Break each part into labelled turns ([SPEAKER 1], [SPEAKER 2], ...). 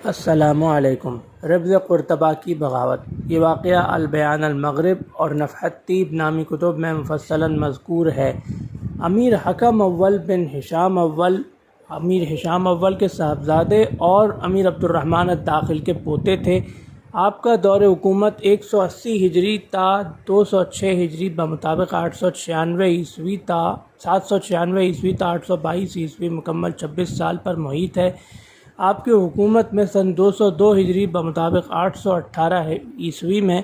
[SPEAKER 1] السلام علیکم۔ ربض قرطبہ کی بغاوت۔ یہ واقعہ البیان المغرب اور نفحۃ طیب نامی کتب میں مفصلاً مذکور ہے۔ امیر حکم اول بن ہشام اول امیر ہشام اول کے صاحبزادے اور امیر عبد الرحمن الداخل کے پوتے تھے۔ آپ کا دور حکومت 180 ہجری تا 206 ہجری بمطابق 896 عیسوی تا 822 عیسوی مکمل 26 سال پر محیط ہے۔ آپ کی حکومت میں سن 202 ہجری بمطابق 818 عیسوی میں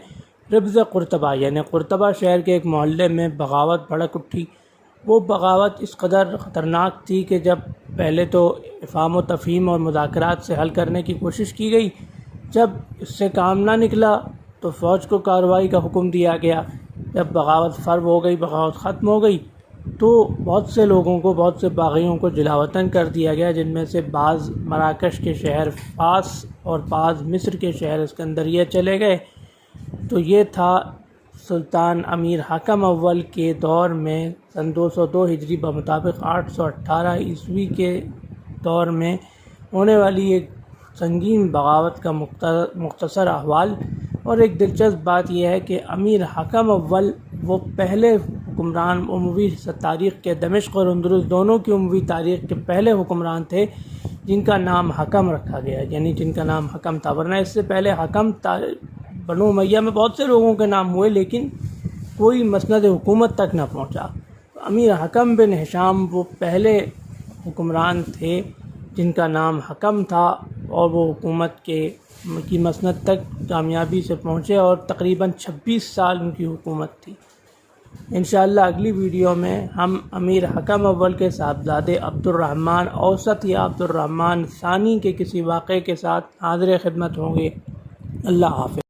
[SPEAKER 1] ربض قرطبہ یعنی قرطبہ شہر کے ایک محلے میں بغاوت بھڑک اٹھی۔ وہ بغاوت اس قدر خطرناک تھی کہ جب پہلے تو افہام و تفہیم اور مذاکرات سے حل کرنے کی کوشش کی گئی، جب اس سے کام نہ نکلا تو فوج کو کارروائی کا حکم دیا گیا۔ جب بغاوت فرو ہو گئی، بغاوت ختم ہو گئی، تو بہت سے لوگوں کو، بہت سے باغیوں کو جلاوطن کر دیا گیا، جن میں سے بعض مراکش کے شہر فاس اور بعض مصر کے شہر اسکندریہ چلے گئے۔ تو یہ تھا سلطان امیر حکم اول کے دور میں سن 202 ہجری بمطابق 818 عیسوی کے دور میں ہونے والی ایک سنگین بغاوت کا مختصر احوال۔ اور ایک دلچسپ بات یہ ہے کہ امیر حکم اول وہ پہلے حکمران اموی تاریخ کے دمشق اور اندلس دونوں کی اموی تاریخ کے پہلے حکمران تھے جن کا نام حکم رکھا گیا، یعنی جن کا نام حکم تھا۔ ورنہ اس سے پہلے حکم بنو امیہ میں بہت سے لوگوں کے نام ہوئے، لیکن کوئی مسند حکومت تک نہ پہنچا۔ امیر حکم بن ہشام وہ پہلے حکمران تھے جن کا نام حکم تھا، اور وہ حکومت کی مسند تک کامیابی سے پہنچے، اور تقریباً 26 سال ان کی حکومت تھی۔ انشاءاللہ اگلی ویڈیو میں ہم امیر حکم اول کے صاحبزادے عبد الرحمن اوسط یا عبد الرحمن ثانی کے کسی واقعے کے ساتھ حاضر خدمت ہوں گے۔ اللہ حافظ۔